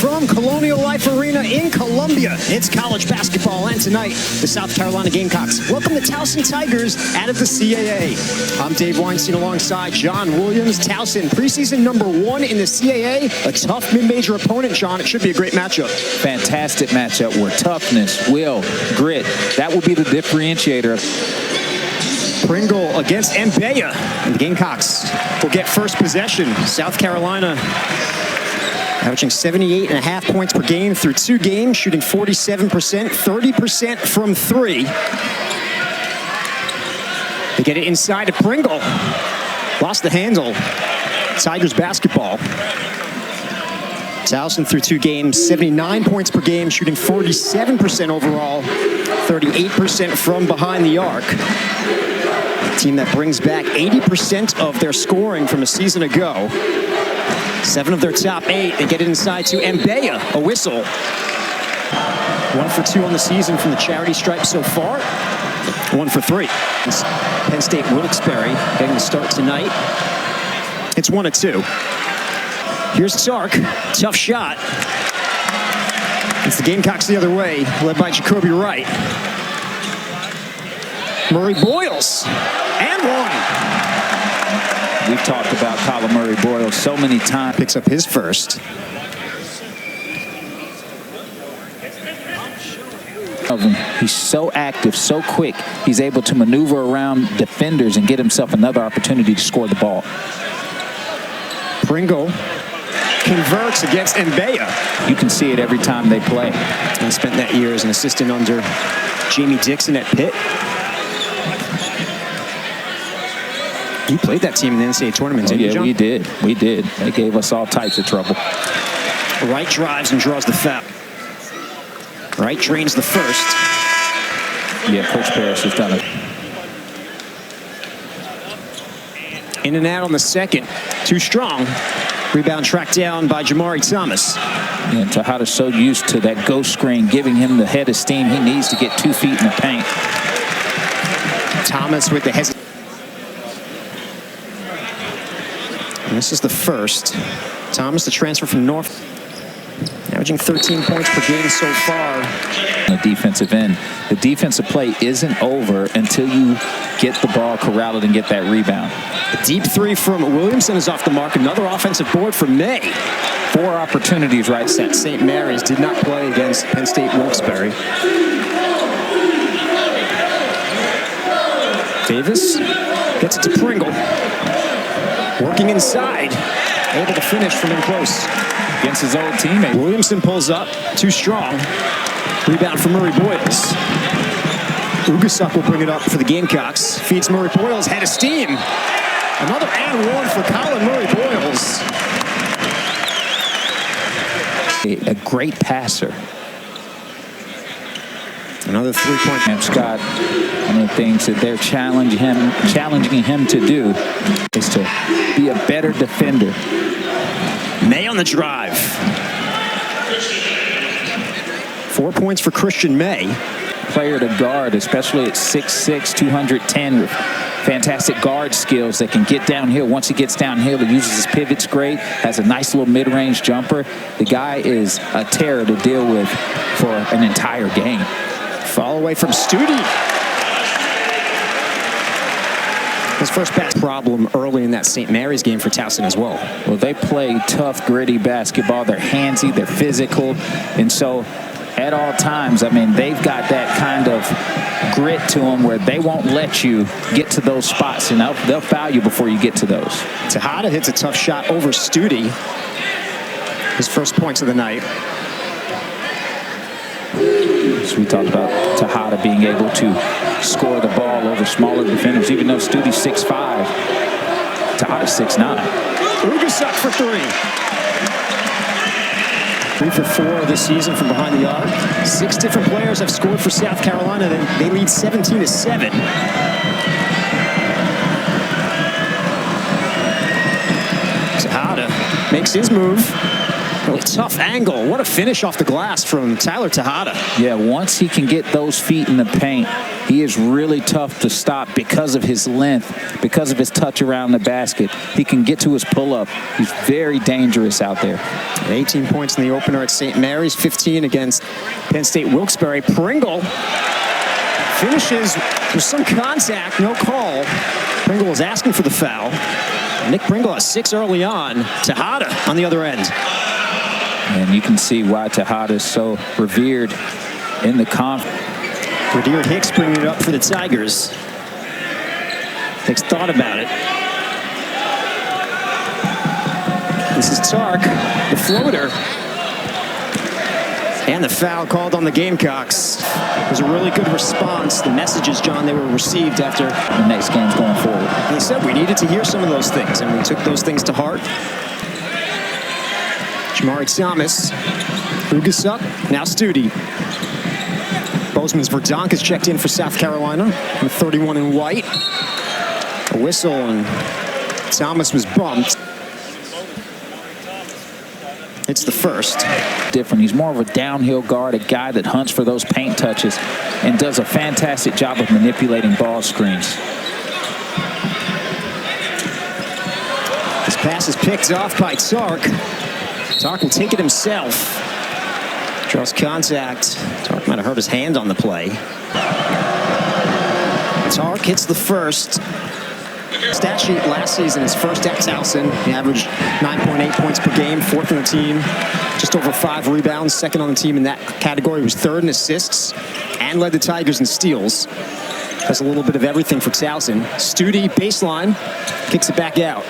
from Colonial Life Arena in Columbia. It's college basketball, and tonight, the South Carolina Gamecocks welcome the Towson Tigers out of the CAA. I'm Dave Weinstein alongside John Williams. Towson, preseason #1 in the CAA. A tough mid-major opponent, John. It should be a great matchup. Fantastic matchup where toughness, will, grit, that will be the differentiator. Pringle against Mbeya, and the Gamecocks will get first possession. South Carolina averaging 78.5 points per game through 2 games, shooting 47%, 30% from 3. They get it inside to Pringle. Lost the handle. Tigers basketball. Towson through 2 games, 79 points per game, shooting 47% overall, 38% from behind the arc. Team that brings back 80% of their scoring from a season ago. 7 of their top 8, they get it inside to Mbeya, a whistle. 1 for 2 on the season from the charity stripe so far. 1 for 3. Penn State Wilkes-Barre getting the start tonight. It's 1 of 2. Here's Tark, tough shot. It's the Gamecocks the other way, led by Jacoby Wright. Murray Boyles, and 1. We've talked about Colin Murray Boyles so many times. Picks up his first. He's so active, so quick. He's able to maneuver around defenders and get himself another opportunity to score the ball. Pringle converts against Mbeya. You can see it every time they play. And spent that year as an assistant under Jamie Dixon at Pitt. You played that team in the NCAA tournament, didn't you, John? We did. We did. They gave us all types of trouble. Wright drives and draws the foul. Wright drains the first. Yeah, Coach Parrish has done it. In and out on the second. Too strong. Rebound tracked down by Jamari Thomas. And Tejada's so used to that ghost screen, giving him the head of steam. He needs to get 2 feet in the paint. Thomas with the hesitation. This is the first. Thomas, the transfer from North, averaging 13 points per game so far. The defensive end. The defensive play isn't over until you get the ball corralled and get that rebound. A deep 3 from Williamson is off the mark. Another offensive board for May. 4 opportunities right set. St. Mary's did not play against Penn State Wilkes-Barre. Davis gets it to Pringle. Working inside, able to finish from in close. Against his old teammate. Williamson pulls up, too strong. Rebound for Murray Boyles. Ugasuk will bring it up for the Gamecocks. Feeds Murray Boyles, head of steam. Another and 1 for Colin Murray Boyles. A great passer. Another 3-point. And Scott, one of the things that they're challenging him to do is to be a better defender. May on the drive. 4 points for Christian May. Player to guard, especially at 6'6", 210, with fantastic guard skills that can get downhill. Once he gets downhill, he uses his pivots great, has a nice little mid-range jumper. The guy is a terror to deal with for an entire game. Fall away from Studi. His first pass problem early in that St. Mary's game for Towson as well. Well, they play tough, gritty basketball. They're handsy, they're physical. And so at all times, I mean, they've got that kind of grit to them where they won't let you get to those spots, and they'll foul you before you get to those. Tejada hits a tough shot over Studi. His first points of the night. So we talked about Tejada being able to score the ball over smaller defenders, even though Studi's 6'5", Tejada's 6'9". Ugasuk for 3. 3 for 4 this season from behind the arc. 6 different players have scored for South Carolina. They lead 17-7. Tejada makes his move. Really tough angle. What a finish off the glass from Tyler Tejada. Yeah, once he can get those feet in the paint, he is really tough to stop because of his length, because of his touch around the basket. He can get to his pull-up. He's very dangerous out there. 18 points in the opener at St. Mary's, 15 against Penn State Wilkes-Barre. Pringle finishes with some contact, no call. Pringle is asking for the foul. Nick Pringle has 6 early on. Tejada on the other end. And you can see why Tejada is so revered in the conference. Radir Hicks bringing it up for the Tigers. Hicks thought about it. This is Tark, the floater. And the foul called on the Gamecocks. It was a really good response. The messages, John, they were received after The next game's going forward. they said we needed to hear some of those things, and we took those things to heart. Jamari Thomas, Ugasuk, now Studi. Bozeman's Verdonk has checked in for South Carolina with 31 in white. A whistle, and Thomas was bumped. It's the first. Different. He's more of a downhill guard, a guy that hunts for those paint touches and does a fantastic job of manipulating ball screens. This pass is picked off by Tark. Tark will take it himself. Draws contact. Tark might have hurt his hand on the play. Tark hits the first. Stat sheet last season, his first at Towson. He averaged 9.8 points per game, 4th on the team. Just over 5 rebounds, 2nd on the team in that category. He was 3rd in assists and led the Tigers in steals. Does a little bit of everything for Towson. Studi, baseline, kicks it back out.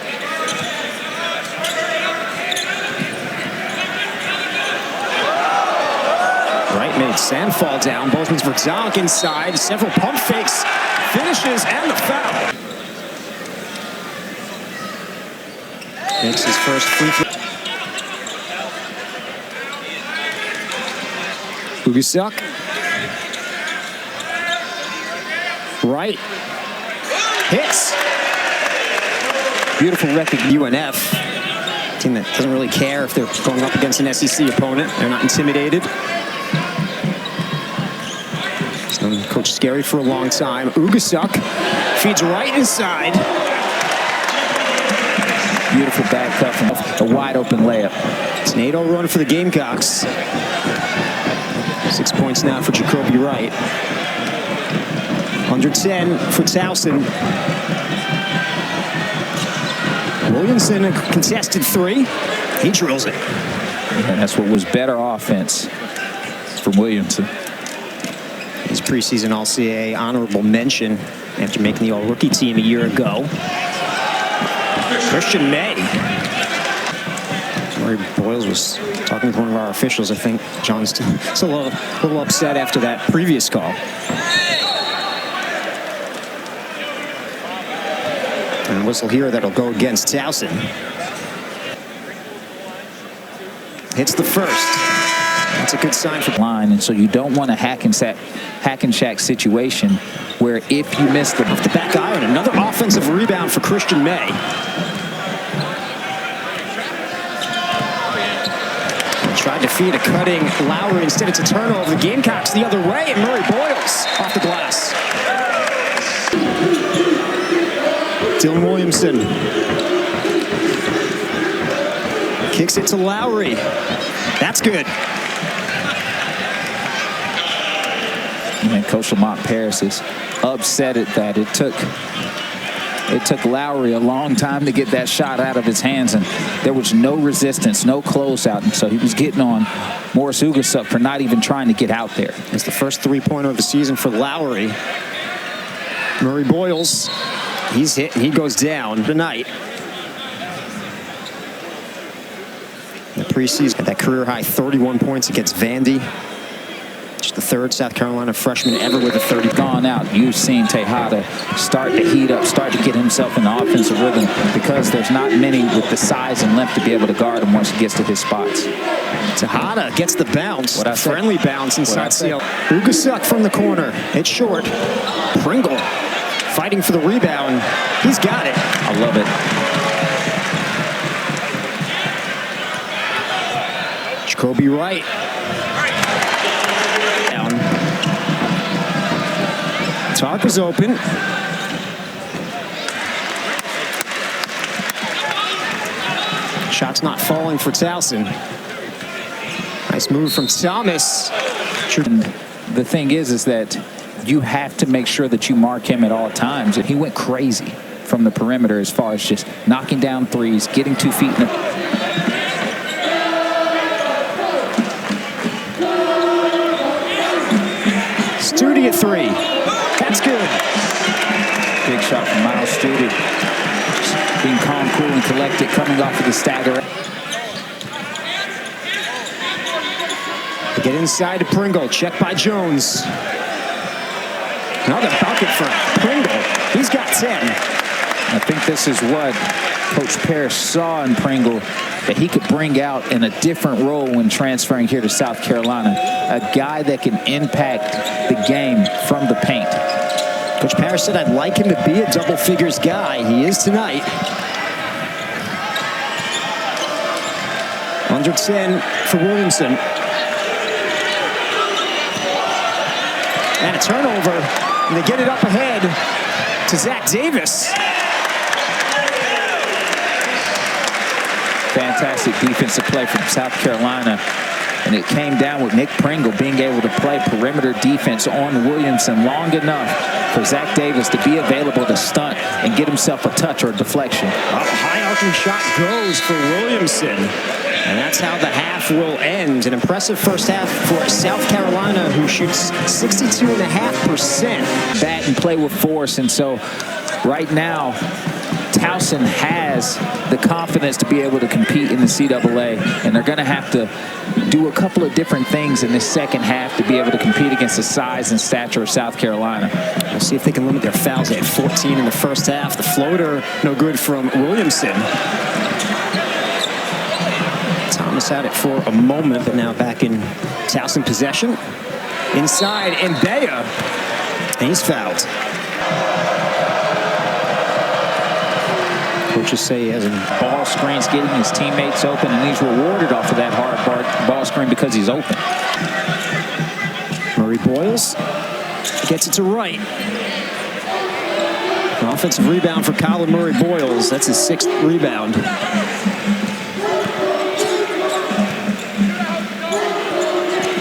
Wright made Sam fall down. Bozeman's Verdonk inside. Several pump fakes, finishes, and the foul. Makes his first free throw. Ugasuk. Wright. Hits. Beautiful recognition. UNF. Team that doesn't really care if they're going up against an SEC opponent. They're not intimidated. So Coach Scary for a long time. Ugasuk feeds right inside. Beautiful back cut from a wide open layup. It's an 8-0 run for the Gamecocks. 6 points now for Jacoby Wright. Under 10 for Towson. Williamson, a contested 3. He drills it. And that's what was better offense from Williamson. His preseason All-CAA honorable mention after making the All-Rookie team a year ago. Christian May. Murray Boyles was talking with one of our officials. I think John's still a little upset after that previous call. And a whistle here that'll go against Towson. Hits the first. That's a good sign for line, and so you don't want a hack and shack situation where if you miss off the back iron. Another offensive rebound for Christian May. Tried to feed a cutting Lowry. Instead, it's a turnover. The Gamecocks the other way, and Murray Boyles off the glass. Dylan Williamson kicks it to Lowry. That's good. And Coach Lamont Paris is upset at that. It took Lowry a long time to get that shot out of his hands, and there was no resistance, no closeout, and so he was getting on Morris Ugasuk for not even trying to get out there. It's the first 3-pointer of the season for Lowry. Murray Boyles, he's hit and he goes down tonight. In the preseason, that career-high 31 points against Vandy. Just the 3rd South Carolina freshman ever with a 30. Gone out. You've seen Tejada start to heat up, start to get himself in the offensive rhythm because there's not many with the size and length to be able to guard him once he gets to his spots. Tejada gets the bounce. What I said. Friendly bounce inside seal. Ugasuk from the corner. It's short. Pringle fighting for the rebound. He's got it. I love it. Kobe Wright. Down. Tark is open. Shot's not falling for Towson. Nice move from Thomas. The thing is that you have to make sure that you mark him at all times. And he went crazy from the perimeter as far as just knocking down threes, getting 2 feet in the... Studi at 3. That's good. Big shot from Miles Studi. Being calm, cool, and collected, coming off of the stagger. They get inside to Pringle. Check by Jones. Another bucket for Pringle. He's got 10. I think this is what Coach Parrish saw in Pringle, that he could bring out in a different role when transferring here to South Carolina. A guy that can impact the game from the paint. Coach Parrish said, I'd like him to be a double figures guy. He is tonight. Under 10 for Williamson. And a turnover. And they get it up ahead to Zach Davis. Fantastic defensive play from South Carolina. And it came down with Nick Pringle being able to play perimeter defense on Williamson long enough for Zach Davis to be available to stunt and get himself a touch or a deflection. A high arcing shot goes for Williamson. And that's how the half will end. An impressive first half for South Carolina, who shoots 62.5%. Bat and play with force. And so right now, Towson has the confidence to be able to compete in the CAA, and they're going to have to do a couple of different things in this second half to be able to compete against the size and stature of South Carolina. We'll see if they can limit their fouls. They had 14 in the first half. The floater, no good from Williamson. Thomas had it for a moment, but now back in Towson possession. Inside, and Bea, and he's fouled. Coaches say he has a ball screens, getting his teammates open, and he's rewarded off of that hard ball screen because he's open. Murray Boyles gets it to Wright. An offensive rebound for Colin Murray Boyles. That's his 6th rebound.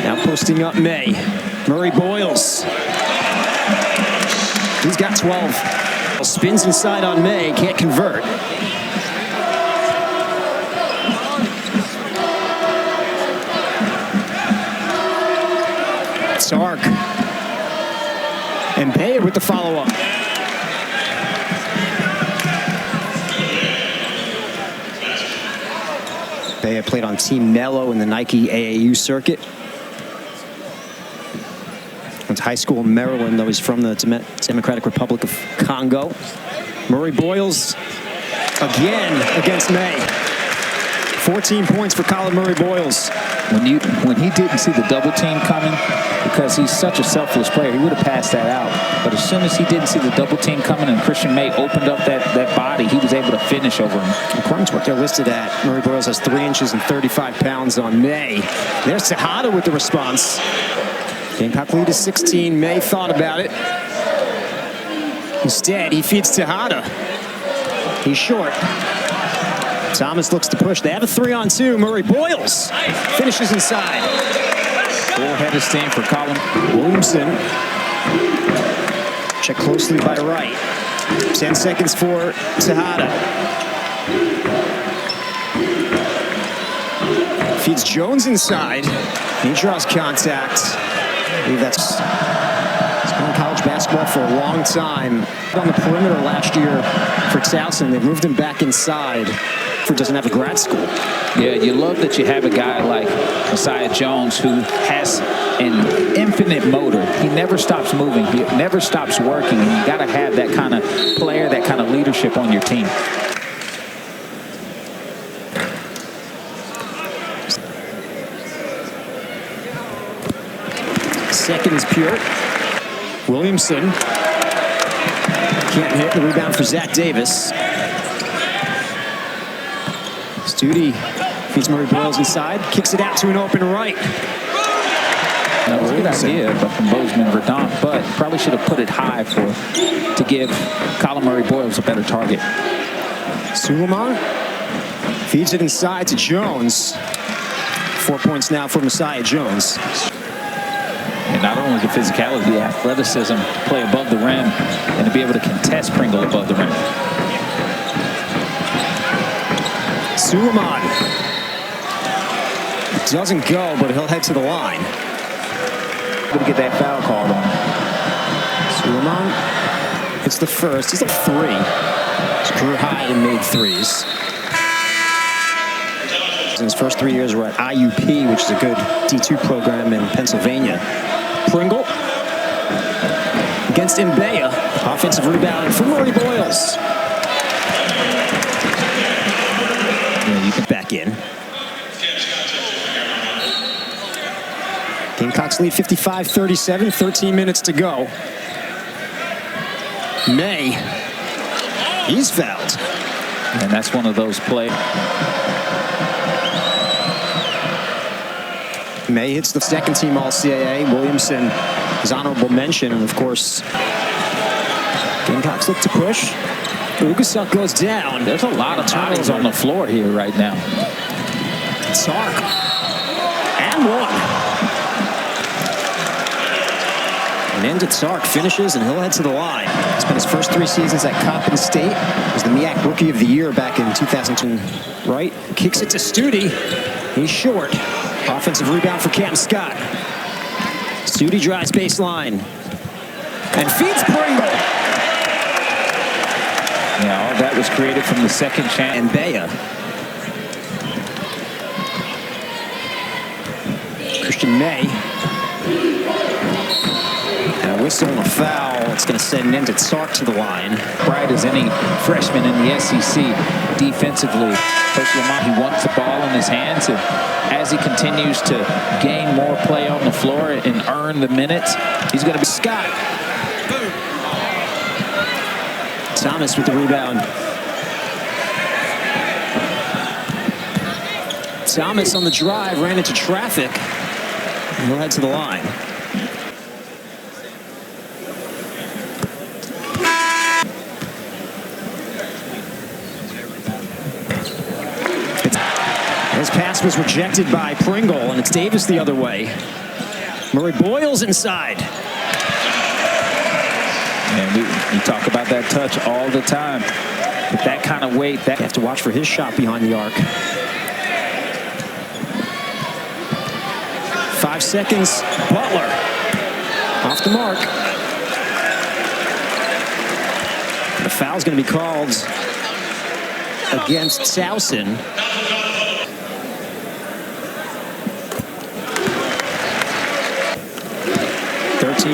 Now posting up May. Murray Boyles. He's got 12. Spins inside on May, can't convert. Sark. And Bea with the follow-up. Bea played on Team Mello in the Nike AAU circuit. Went to high school in Maryland, though he's from the Democratic Republic of Congo. Murray Boyles again against May. 14 points for Colin Murray Boyles. When he didn't see the double team coming, because he's such a selfless player, he would have passed that out. But as soon as he didn't see the double team coming and Christian May opened up that body, he was able to finish over him. According to what they're listed at, Murray Boyles has 3 inches and 35 pounds on May. There's Tejada with the response. Game pop lead is 16. May thought about it. Instead, he feeds Tejada. He's short. Thomas looks to push. They have a 3-on-2. Murray Boyles finishes inside. Full-headed steam for Colin. Williamson. Checked closely by Wright. 10 seconds for Tejada. Feeds Jones inside. He draws contact. I believe that's... He's been in college basketball for a long time. On the perimeter last year for Towson, they moved him back inside. Doesn't have a grad school. Yeah, you love that you have a guy like Messiah Jones who has an infinite motor. He never stops moving. He never stops working. And you got to have that kind of player, that kind of leadership on your team. Second is pure. Williamson can't hit. The rebound for Zach Davis. Studi Feeds Murray Boyles inside, kicks it out to an open right. That was a good idea from Bozeman Verdant, but probably should have put it high to give Colin Murray Boyles a better target. Suleiman feeds it inside to Jones. 4 points now for Messiah Jones. And not only the physicality, the athleticism to play above the rim and to be able to contest Pringle above the rim. Suleiman doesn't go, but he'll head to the line. Going to get that foul called on him. Suleiman hits the first. He's at 3. His career high in made threes. In his first 3 years were at IUP, which is a good D2 program in Pennsylvania. Pringle against Mbeya. Offensive rebound for Murray Boyles. Yeah, you can back in. Gamecocks lead 55-37, 13 minutes to go. May, he's fouled. And that's one of those plays. May hits the second team All-CAA. Williamson, his honorable mention, and of course, Gamecocks look to push. Ugasuk goes down. There's a lot of bodies on the floor here right now. Sark. And one. And Endit Sark finishes, and he'll head to the line. He spent his first 3 seasons at Coppin State. He was the MEAC Rookie of the Year back in 2002. Right, kicks it to Studi. He's short. Offensive rebound for Cam Scott. Studi drives baseline. And feeds Pringle. Yeah, all that was created from the second chance. And Mbeya. Christian May. And a whistle and a foul. It's going to send Endit Sark to the line. Bright as any freshman in the SEC defensively. Coach Lamont, he wants the ball in his hands, and as he continues to gain more play on the floor and earn the minutes, he's going to be Scott. Thomas with the rebound. Thomas on the drive, ran into traffic. And he'll head to the line. His pass was rejected by Pringle, and it's Davis the other way. Murray Boyles inside. And we talk about that touch all the time. With that kind of weight, You have to watch for his shot behind the arc. 5 seconds. Butler off the mark. The foul's going to be called against Towson.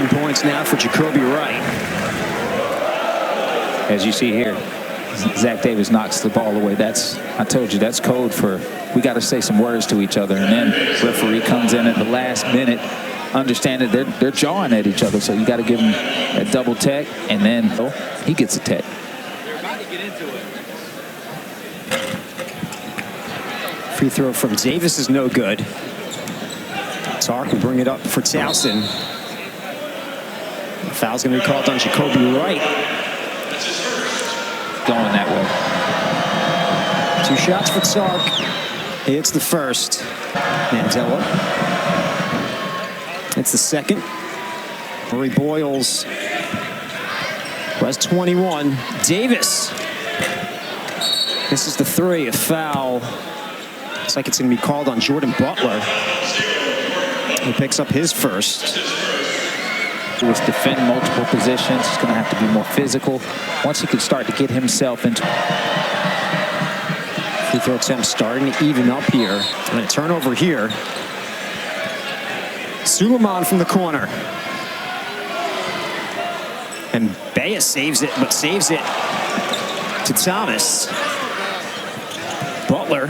Points now for Jacoby Wright. as you see here, Zach Davis knocks the ball away. I told you, that's code for we got to say some words to each other. And then referee comes in at the last minute, understand that they're jawing at each other. So you got to give him a double tech, and then he gets a tech. They're about to get into it. Free throw from Davis is no good. Sark will bring it up for Towson. The foul's going to be called on Jacoby Wright. Going that way. 2 shots for Sark. He hits the first. Mandela. It's the second. Murray Boyles has 21. Davis. This is the 3, a foul. Looks like it's going to be called on Jordan Butler. He picks up his first. He was defend multiple positions. He's going to have to be more physical. Once he can start to get himself into... Free throw attempt starting to even up here. And a turnover here. Suleiman from the corner. And Mbeya saves it, but saves it to Thomas. Butler.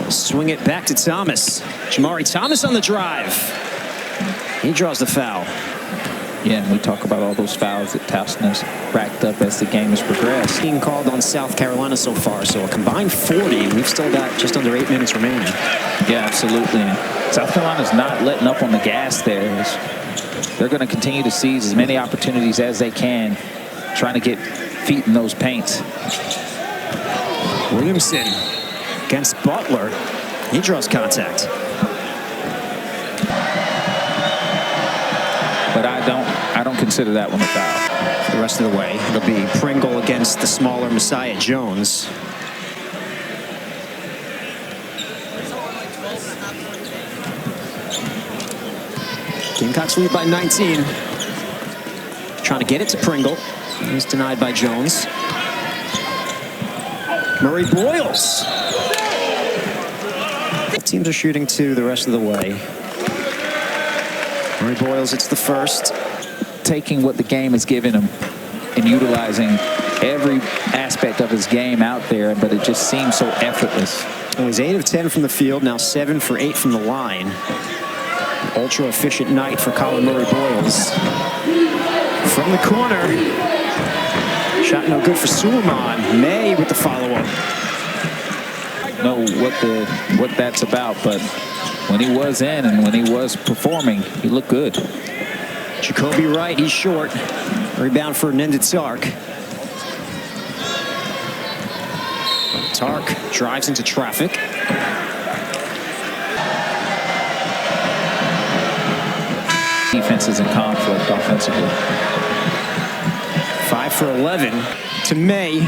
Swing it back to Thomas. Jamari Thomas on the drive. He draws the foul. Yeah, and we talk about all those fouls that Towson has racked up as the game has progressed. Being called on South Carolina so far, so a combined 40. We've still got just under 8 minutes remaining. Yeah, absolutely. And South Carolina's not letting up on the gas there. They're going to continue to seize as many opportunities as they can, trying to get feet in those paints. Williamson against Butler. He draws contact. But I don't consider that one a foul. The rest of the way, it'll be Pringle against the smaller Messiah Jones. Gamecocks lead by 19. Trying to get it to Pringle. He's denied by Jones. Murray Boyles. Teams are shooting two the rest of the way. Murray Boyles, it's the first. Taking what the game has given him and utilizing every aspect of his game out there, but it just seems so effortless. Well, he's 8 of 10 from the field, now 7 for 8 from the line. Ultra efficient night for Colin Murray Boyles. From the corner. Shot no good for Suleiman. May with the follow-up. Know what that's about, but when he was in and when he was performing, he looked good. Jacoby Wright, he's short. Rebound for Nendit Tark. Tark drives into traffic. Defense is in conflict offensively. 5 for 11 to May.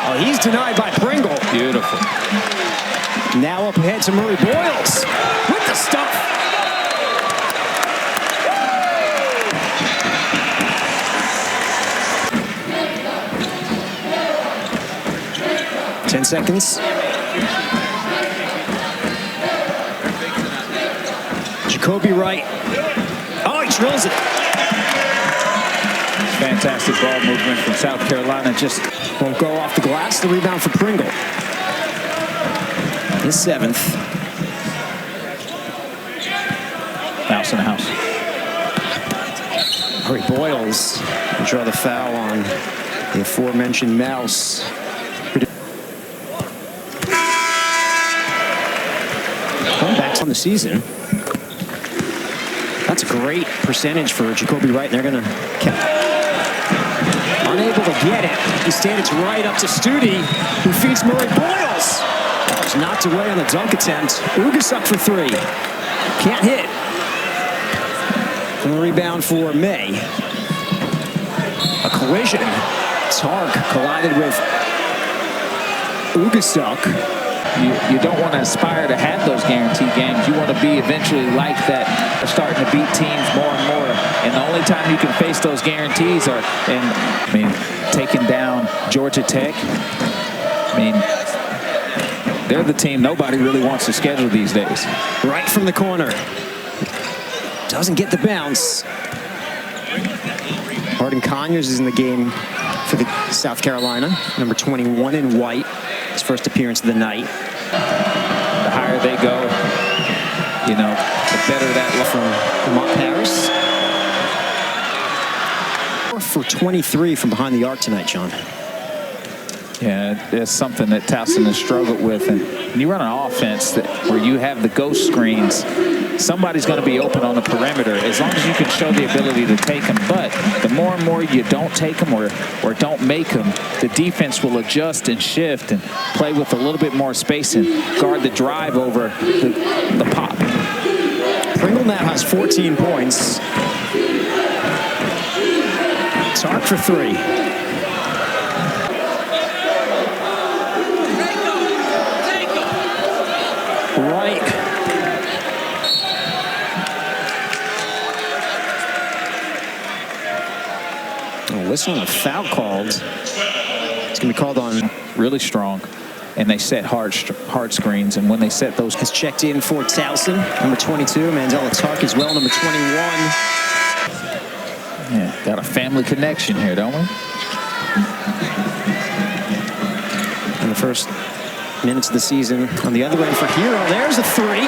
Oh, he's denied by Pringle. Beautiful. Now up ahead to Murray Boyles with the stuff. Ten seconds. Jacoby Wright. Oh, he drills it. Fantastic ball movement from South Carolina. Just won't go off the glass. The rebound for Pringle. His 7th. Mouse in the house. Murray Boyles will draw the foul on the aforementioned Mouse. Comebacks on the season. That's a great percentage for Jacoby Wright. They're going to unable to get it. Instead, it's right up to Studi, who feeds Murray Boyles. He's knocked away on the dunk attempt. Ugasuk for 3. Can't hit. And the rebound for May. A collision. Tark collided with Ugasuk. You don't want to aspire to have those guaranteed games. You want to be eventually like that, starting to beat teams more and more. And the only time you can face those guarantees are, taking down Georgia Tech. They're the team nobody really wants to schedule these days. Right from the corner. Doesn't get the bounce. Harden Conyers is in the game for the South Carolina. Number 21 in white. His first appearance of the night. The higher they go, the better that look from Lamont Paris. 4 for 23 from behind the arc tonight, John. Yeah, it's something that Towson has struggled with. And when you run an offense where you have the ghost screens, somebody's going to be open on the perimeter as long as you can show the ability to take them. But the more and more you don't take them or don't make them, the defense will adjust and shift and play with a little bit more space and guard the drive over the pop. Pringle now has 14 points. Tark for 3. Right. Whistle on a foul called. It's going to be called on. Really strong. And they set hard screens. And when they set those. Has checked in for Towson. Number 22, Mandela Tark as well, number 21. Yeah, got a family connection here, don't we? In the first minutes of the season. On the other end for Hero, there's a 3.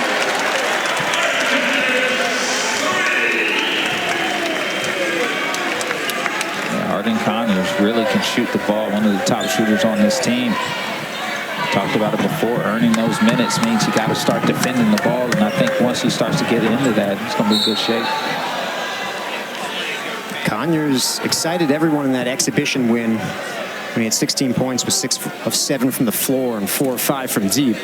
can shoot the ball. One of the top shooters on this team. Talked about it before. Earning those minutes means you got to start defending the ball, and I think once he starts to get into that, he's going to be in good shape. Conyers excited everyone in that exhibition win when he had 16 points with 6 of 7 from the floor and 4 of 5 from deep.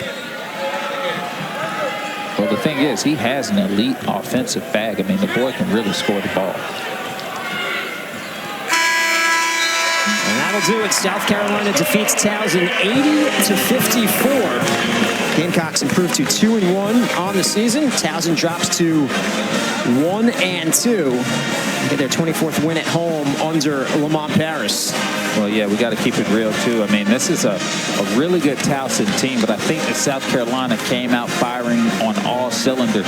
Well, the thing is, he has an elite offensive bag. I mean, the boy can really score the ball. And that'll do it. South Carolina defeats Towson 80-54. Gamecocks improve to 2-1 on the season. Towson drops to 1-2. Get their 24th win at home under Lamont Paris. Well, yeah, we got to keep it real, too. I mean, this is a really good Towson team, but I think that South Carolina came out firing on all cylinders.